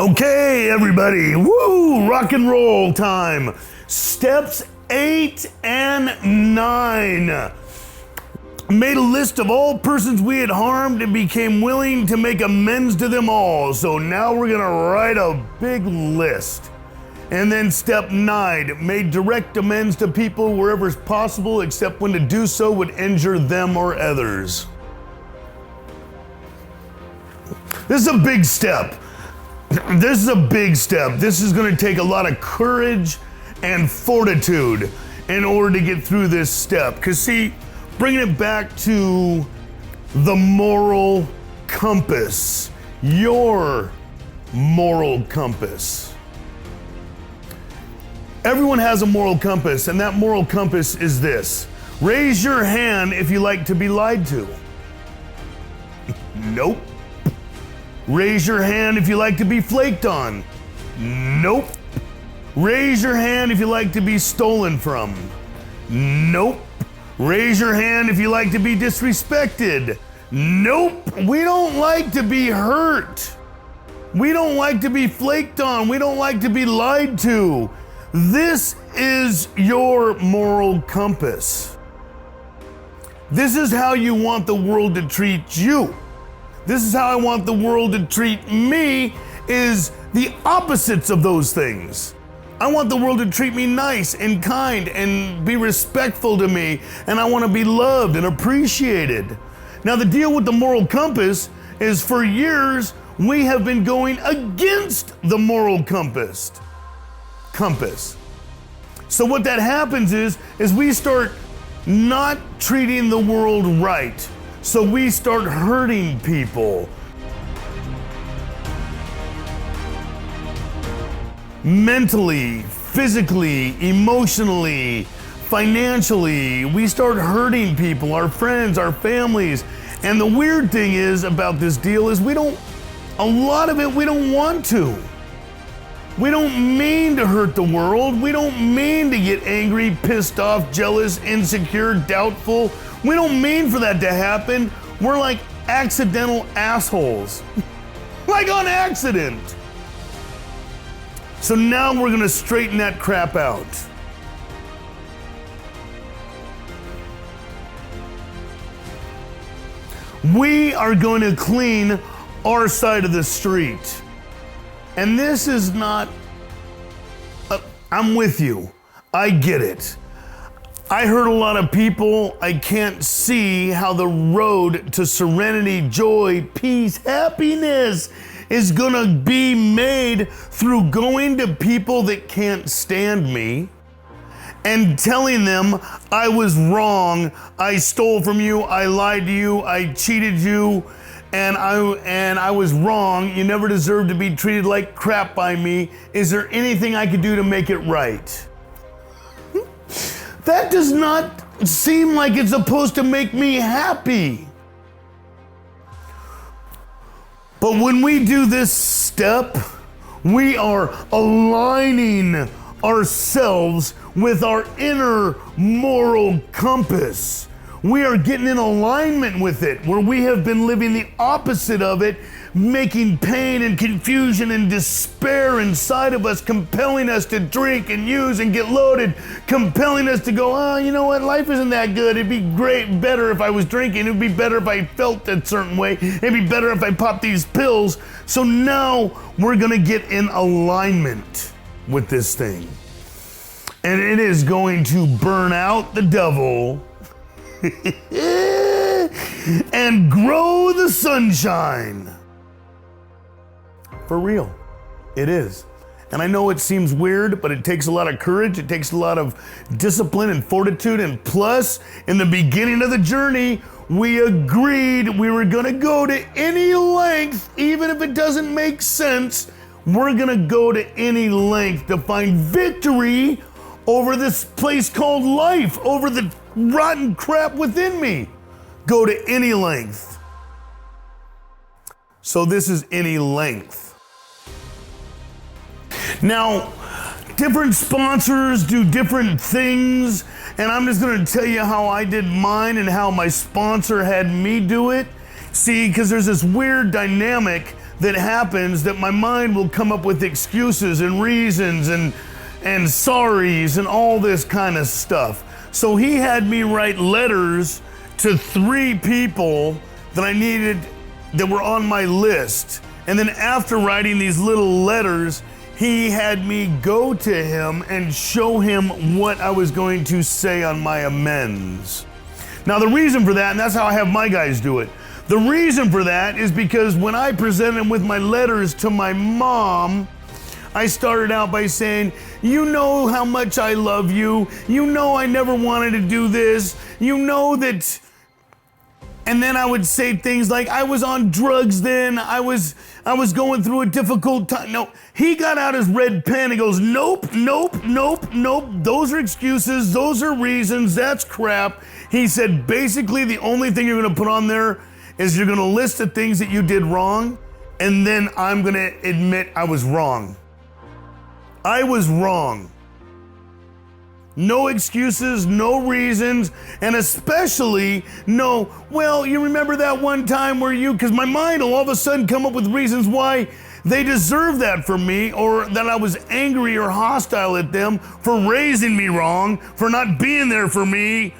Okay, everybody, woo, rock and roll time. Steps 8 and 9. Made a list of all persons we had harmed and became willing to make amends to them all. So now we're gonna write a big list. And then step 9, made direct amends to people wherever is possible, except when to do so would injure them or others. This is a big step. This is a big step. This is going to take a lot of courage and fortitude in order to get through this step. Because see, bringing it back to the moral compass, your moral compass. Everyone has a moral compass, and that moral compass is this. Raise your hand if you like to be lied to. Nope. Raise your hand if you like to be flaked on. Nope. Raise your hand if you like to be stolen from. Nope. Raise your hand if you like to be disrespected. Nope. We don't like to be hurt. We don't like to be flaked on. We don't like to be lied to. This is your moral compass. This is how you want the world to treat you. This is how I want the world to treat me, is the opposites of those things. I want the world to treat me nice and kind and be respectful to me, and I want to be loved and appreciated. Now the deal with the moral compass is for years we have been going against the moral compass. So what that happens is we start not treating the world right. So we start hurting people. Mentally, physically, emotionally, financially, we start hurting people, our friends, our families. And the weird thing is about this deal is a lot of it we don't want to. We don't mean to hurt the world. We don't mean to get angry, pissed off, jealous, insecure, doubtful. We don't mean for that to happen. We're like accidental assholes. Like on accident. So now we're gonna straighten that crap out. We are going to clean our side of the street. And this is not, I'm with you. I get it. I hurt a lot of people. I can't see how the road to serenity, joy, peace, happiness is gonna be made through going to people that can't stand me and telling them I was wrong, I stole from you, I lied to you, I cheated you, and I was wrong. You never deserved to be treated like crap by me. Is there anything I could do to make it right? That does not seem like it's supposed to make me happy. But when we do this step, we are aligning ourselves with our inner moral compass. We are getting in alignment with it, where we have been living the opposite of it, making pain and confusion and despair inside of us, compelling us to drink and use and get loaded, compelling us to go, oh, you know what, life isn't that good. It'd be better if I was drinking. It'd be better if I felt a certain way. It'd be better if I popped these pills. So now we're gonna get in alignment with this thing. And it is going to burn out the devil and grow the sunshine. For real, it is. And I know it seems weird, but it takes a lot of courage, it takes a lot of discipline and fortitude, and plus, in the beginning of the journey, we agreed we were gonna go to any length, even if it doesn't make sense, we're gonna go to any length to find victory over this place called life, over the rotten crap within me. Go to any length. So this is any length. Now, different sponsors do different things, and I'm just gonna tell you how I did mine and how my sponsor had me do it. See, because there's this weird dynamic that happens that my mind will come up with excuses and reasons and sorries and all this kind of stuff. So he had me write letters to 3 people that I needed that were on my list. And then after writing these little letters, he had me go to him and show him what I was going to say on my amends. Now the reason for that, and that's how I have my guys do it, the reason for that is because when I presented him with my letters to my mom, I started out by saying, you know how much I love you. You know I never wanted to do this. You know that. And then I would say things like, I was on drugs then. I was going through a difficult time. No, he got out his red pen and goes, nope, nope, nope, nope. Those are excuses. Those are reasons. That's crap. He said, basically, the only thing you're going to put on there is you're going to list the things that you did wrong. And then I'm going to admit I was wrong. I was wrong. No excuses, no reasons, and especially no, well, you remember that one time where because my mind will all of a sudden come up with reasons why they deserve that from me, or that I was angry or hostile at them for raising me wrong, for not being there for me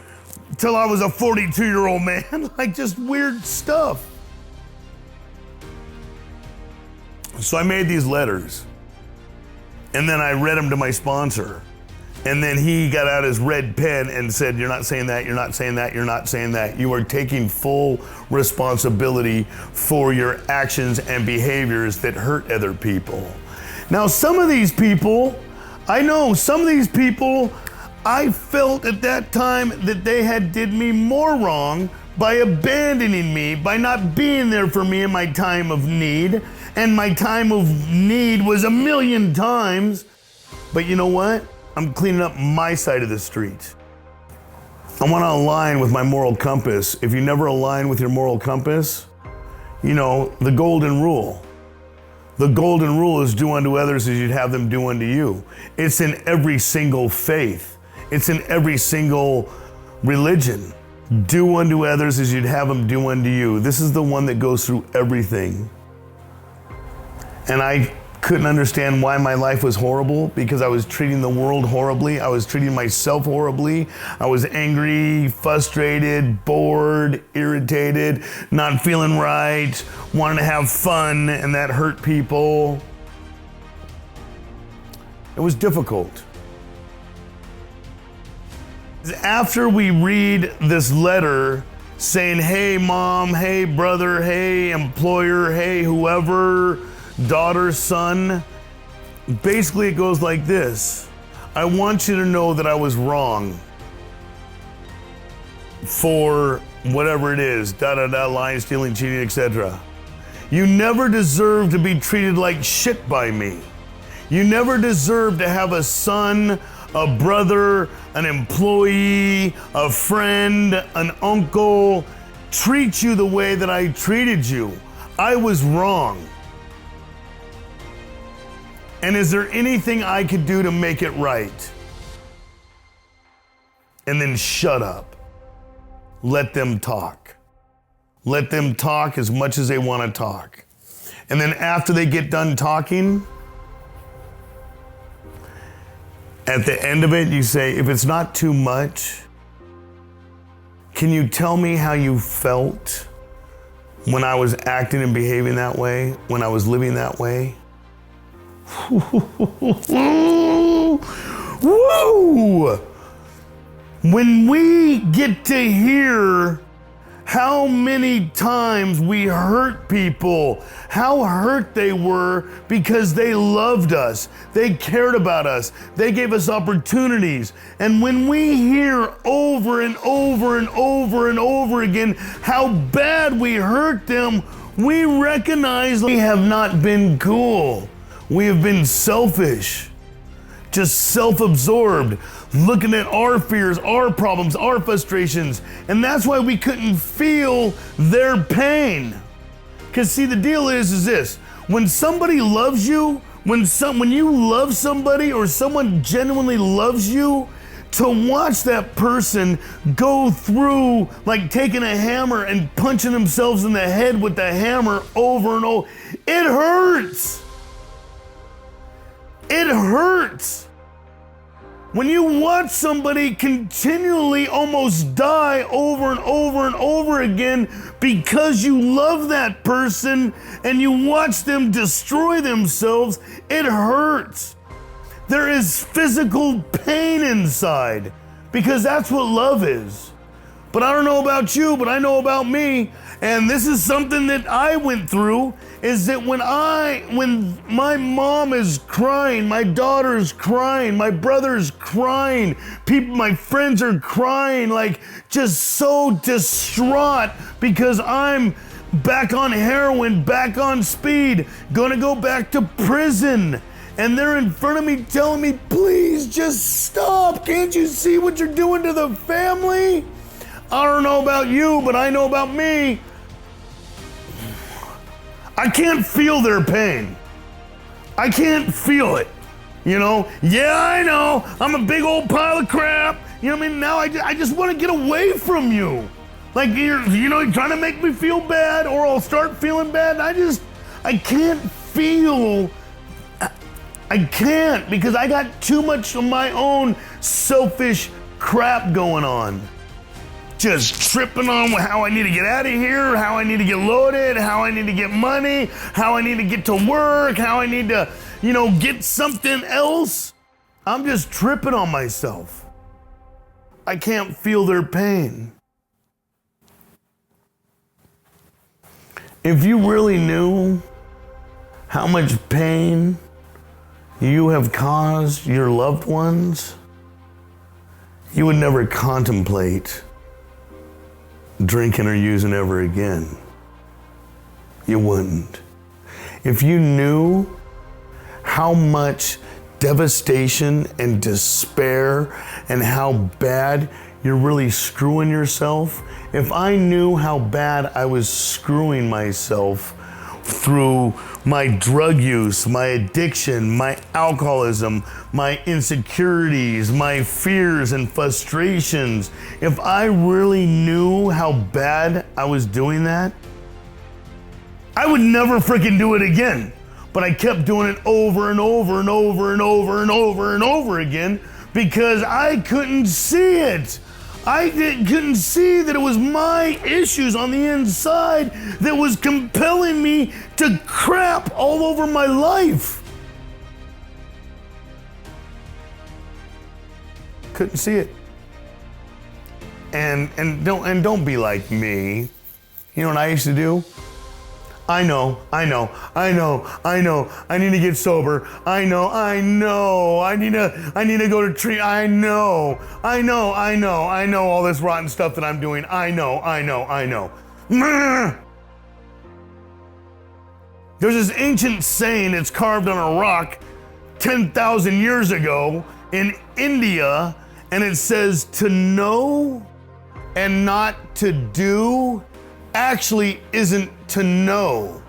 till I was a 42-year-old man, like just weird stuff. So I made these letters, and then I read them to my sponsor. And then he got out his red pen and said, you're not saying that, you're not saying that, you're not saying that. You are taking full responsibility for your actions and behaviors that hurt other people. Now, some of these people, I felt at that time that they had did me more wrong by abandoning me, by not being there for me in my time of need. And my time of need was 1,000,000 times. But you know what? I'm cleaning up my side of the street. I want to align with my moral compass. If you never align with your moral compass, you know, the golden rule. The golden rule is do unto others as you'd have them do unto you. It's in every single faith. It's in every single religion. Do unto others as you'd have them do unto you. This is the one that goes through everything. And I couldn't understand why my life was horrible, because I was treating the world horribly. I was treating myself horribly. I was angry, frustrated, bored, irritated, not feeling right, wanting to have fun, and that hurt people. It was difficult. After we read this letter saying, hey mom, hey brother, hey employer, hey whoever, daughter, son, basically it goes like this. I want you to know that I was wrong for whatever it is, lying, stealing, cheating, etc. You never deserve to be treated like shit by me. You never deserve to have a son, a brother, an employee, a friend, an uncle treat you the way that I treated you. I was wrong. And is there anything I could do to make it right? And then shut up. Let them talk. Let them talk as much as they want to talk. And then after they get done talking, at the end of it, you say, if it's not too much, can you tell me how you felt when I was acting and behaving that way, when I was living that way? Woo! When we get to hear how many times we hurt people, how hurt they were because they loved us, they cared about us, they gave us opportunities. And when we hear over and over and over and over again how bad we hurt them, we recognize we have not been cool. We have been selfish, just self-absorbed, looking at our fears, our problems, our frustrations. And that's why we couldn't feel their pain. Because see, the deal is this, when somebody loves you, when you love somebody or someone genuinely loves you, to watch that person go through like taking a hammer and punching themselves in the head with the hammer over and over, it hurts. It hurts. When you watch somebody continually almost die over and over and over again because you love that person and you watch them destroy themselves, it hurts. There is physical pain inside because that's what love is. But I don't know about you, but I know about me. And this is something that I went through, is that when my mom is crying, my daughter's crying, my brother's crying, my friends are crying, like just so distraught because I'm back on heroin, back on speed, gonna go back to prison. And they're in front of me telling me, please just stop. Can't you see what you're doing to the family? I don't know about you, but I know about me. I can't feel their pain. I can't feel it. You know, yeah, I know. I'm a big old pile of crap. You know what I mean? Now I just want to get away from you. Like you're trying to make me feel bad, or I'll start feeling bad. I can't feel. I can't, because I got too much of my own selfish crap going on. Just tripping on how I need to get out of here, how I need to get loaded, how I need to get money, how I need to get to work, how I need to, get something else. I'm just tripping on myself. I can't feel their pain. If you really knew how much pain you have caused your loved ones, you would never contemplate drinking or using ever again. You wouldn't. If you knew how much devastation and despair and how bad you're really screwing yourself, if I knew how bad I was screwing myself through my drug use, my addiction, my alcoholism, my insecurities, my fears and frustrations, if I really knew how bad I was doing that, I would never freaking do it again. But I kept doing it over and over and over and over and over and over again because I couldn't see it. I couldn't see that it was my issues on the inside that was compelling me to crap all over my life. Couldn't see it. And don't be like me. You know what I used to do? I know. I need to get sober. I know. I need to go to treat. I know all this rotten stuff that I'm doing. I know. There's this ancient saying that's carved on a rock 10,000 years ago in India, and it says, to know and not to do actually isn't to know.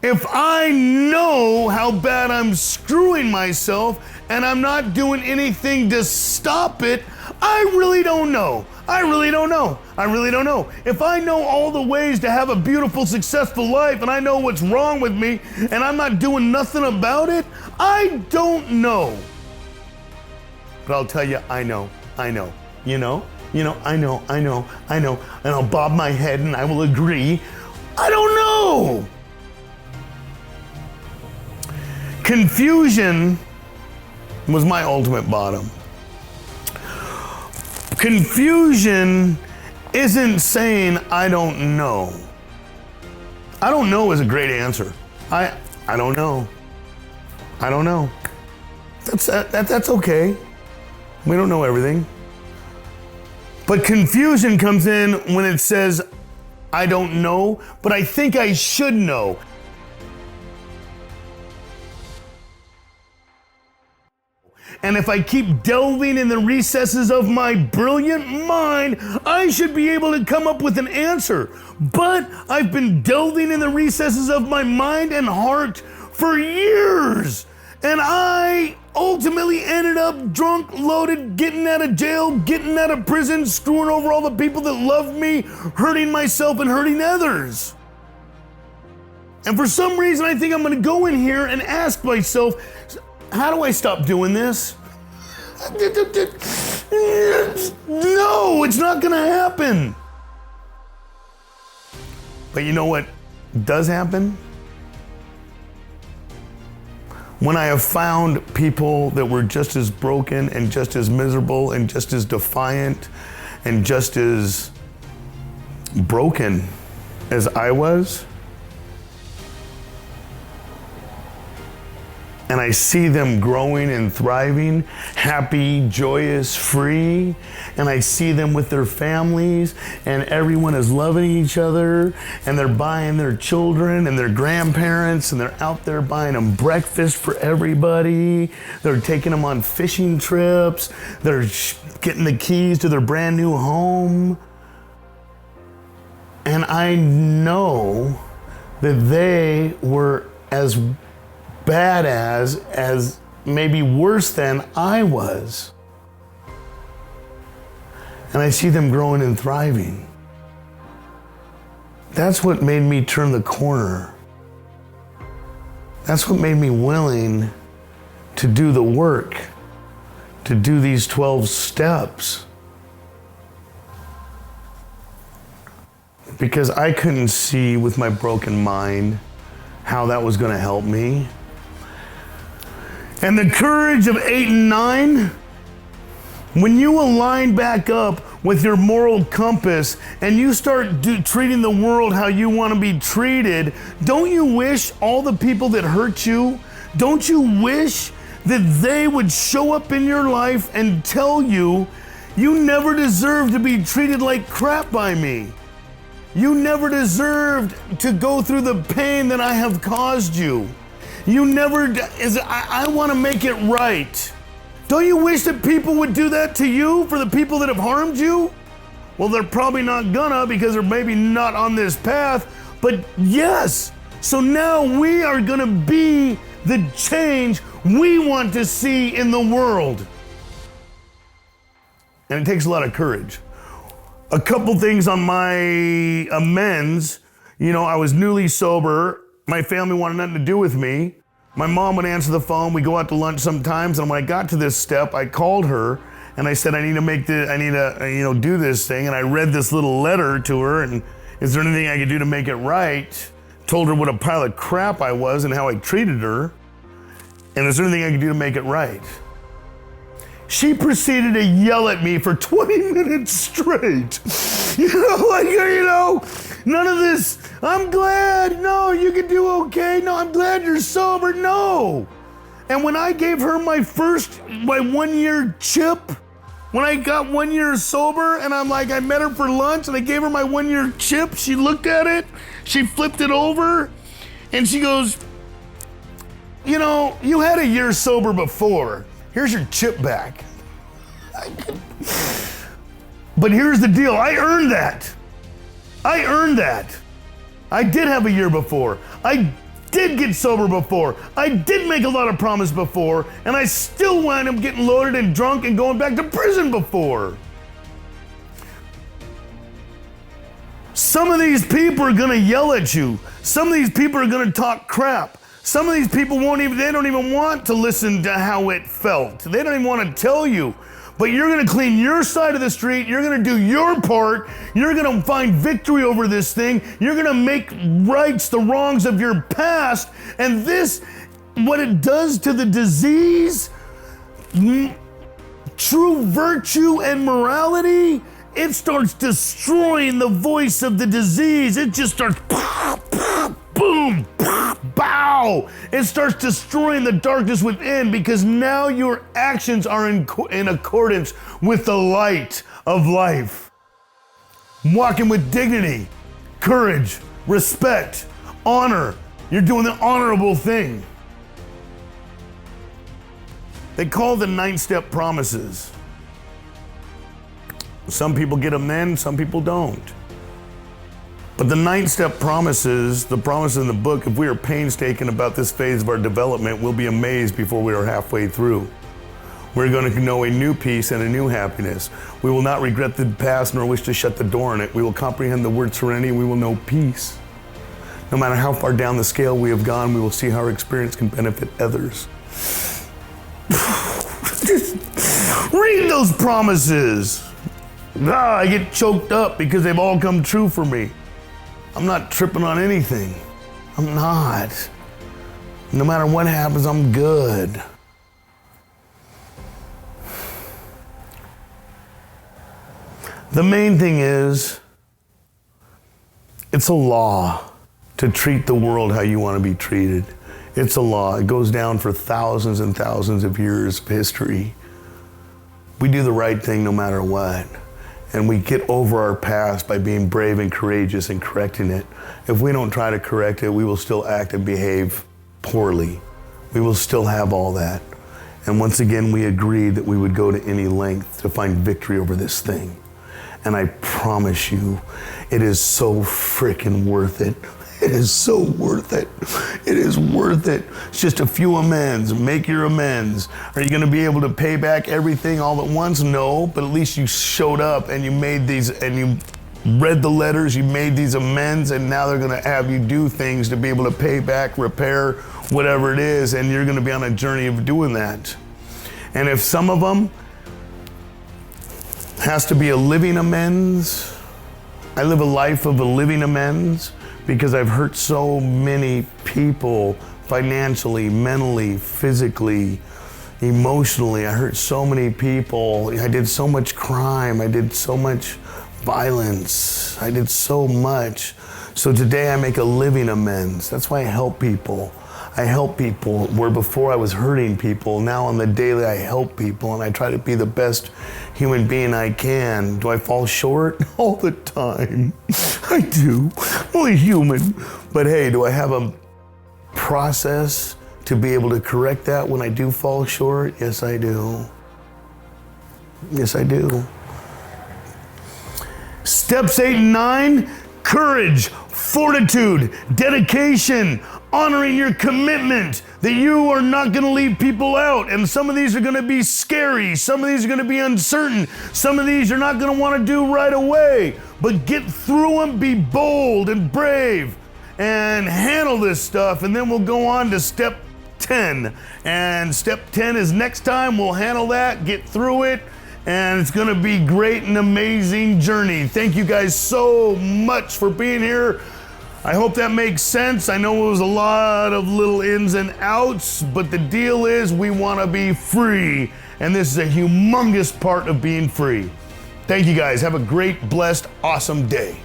If I know how bad I'm screwing myself and I'm not doing anything to stop it, I really don't know. If I know all the ways to have a beautiful, successful life and I know what's wrong with me and I'm not doing nothing about it, I don't know. But I'll tell you, I know. I know. And I'll bob my head and I will agree. I don't know. Confusion was my ultimate bottom. Confusion isn't saying I don't know. I don't know is a great answer. I don't know. I don't know. That's okay. We don't know everything. But confusion comes in when it says, I don't know, but I think I should know. And if I keep delving in the recesses of my brilliant mind, I should be able to come up with an answer. But I've been delving in the recesses of my mind and heart for years. And I ultimately ended up drunk, loaded, getting out of jail, getting out of prison, screwing over all the people that loved me, hurting myself and hurting others. And for some reason, I think I'm gonna go in here and ask myself, how do I stop doing this? No, it's not gonna happen. But you know what does happen? When I have found people that were just as broken and just as miserable and just as defiant and just as broken as I was, and I see them growing and thriving, happy, joyous, free, and I see them with their families, and everyone is loving each other, and they're buying their children and their grandparents, and they're out there buying them breakfast for everybody. They're taking them on fishing trips. They're getting the keys to their brand new home. And I know that they were as bad as maybe worse than I was. And I see them growing and thriving. That's what made me turn the corner. That's what made me willing to do the work, to do these 12 steps. Because I couldn't see with my broken mind how that was going to help me. And the courage of 8 and 9, when you align back up with your moral compass and you start treating the world how you want to be treated, don't you wish all the people that hurt you, don't you wish that they would show up in your life and tell you, you never deserved to be treated like crap by me. You never deserved to go through the pain that I have caused you. You never, I want to make it right. Don't you wish that people would do that to you for the people that have harmed you? Well, they're probably not gonna because they're maybe not on this path, but yes. So now we are gonna be the change we want to see in the world. And it takes a lot of courage. A couple things on my amends. You know, I was newly sober. My family wanted nothing to do with me. My mom would answer the phone. We go out to lunch sometimes. And when I got to this step, I called her and I said, I need to do this thing. And I read this little letter to her. And is there anything I could do to make it right? Told her what a pile of crap I was and how I treated her. And is there anything I could do to make it right? She proceeded to yell at me for 20 minutes straight. None of this, I'm glad, no, you can do okay, no, I'm glad you're sober, no. And when I gave her my 1 year chip, when I got 1 year sober and I met her for lunch and I gave her my 1 year chip, she looked at it, she flipped it over and she goes, you had a year sober before. Here's your chip back. But here's the deal, I earned that. I did have a year before. I did get sober before. I did make a lot of promises before, and I still wound up getting loaded and drunk and going back to prison before. Some of these people are gonna yell at you. Some of these people are gonna talk crap. Some of these people they don't even want to listen to how it felt. They don't even want to tell you. But you're gonna clean your side of the street, you're gonna do your part, you're gonna find victory over this thing, you're gonna make rights the wrongs of your past, and this, what it does to the disease, true virtue and morality, it starts destroying the voice of the disease. It just starts boom, bow. It starts destroying the darkness within because now your actions are in accordance with the light of life. Walking with dignity, courage, respect, honor. You're doing the honorable thing. They call the 9-step promises. Some people get them then, some people don't. But the 9th step promises, the promise in the book, if we are painstaking about this phase of our development, we'll be amazed before we are halfway through. We're going to know a new peace and a new happiness. We will not regret the past nor wish to shut the door on it. We will comprehend the word serenity. We will know peace. No matter how far down the scale we have gone, we will see how our experience can benefit others. Just read those promises. I get choked up because they've all come true for me. I'm not tripping on anything. I'm not. No matter what happens, I'm good. The main thing is, it's a law to treat the world how you want to be treated. It's a law. It goes down for thousands and thousands of years of history. We do the right thing no matter what. And we get over our past by being brave and courageous and correcting it. If we don't try to correct it, we will still act and behave poorly. We will still have all that. And once again, we agreed that we would go to any length to find victory over this thing. And I promise you, it is so freaking worth it. It is so worth it. It is worth it. It's just a few amends. Make your amends. Are you going to be able to pay back everything all at once? No, but at least you showed up and you made these, and you read the letters, you made these amends, and now they're going to have you do things to be able to pay back, repair, whatever it is, and you're going to be on a journey of doing that. And if some of them has to be a living amends, I live a life of a living amends, because I've hurt so many people financially, mentally, physically, emotionally. I hurt so many people. I did so much crime. I did so much violence. I did so much. So today I make a living amends. That's why I help people. I help people where before I was hurting people. Now on the daily I help people and I try to be the best human being I can. Do I fall short? All the time. I do. I'm only human. But hey, do I have a process to be able to correct that when I do fall short? Yes, I do. Yes, I do. Steps 8 and 9, courage, fortitude, dedication, honoring your commitment that you are not going to leave people out. And some of these are going to be scary. Some of these are going to be uncertain. Some of these you're not going to want to do right away. But get through them, be bold and brave, and handle this stuff. And then we'll go on to step 10. And step 10 is next time. We'll handle that, get through it, and it's going to be great and amazing journey. Thank you guys so much for being here. I hope that makes sense. I know it was a lot of little ins and outs, but the deal is we want to be free, and this is a humongous part of being free. Thank you guys. Have a great, blessed, awesome day.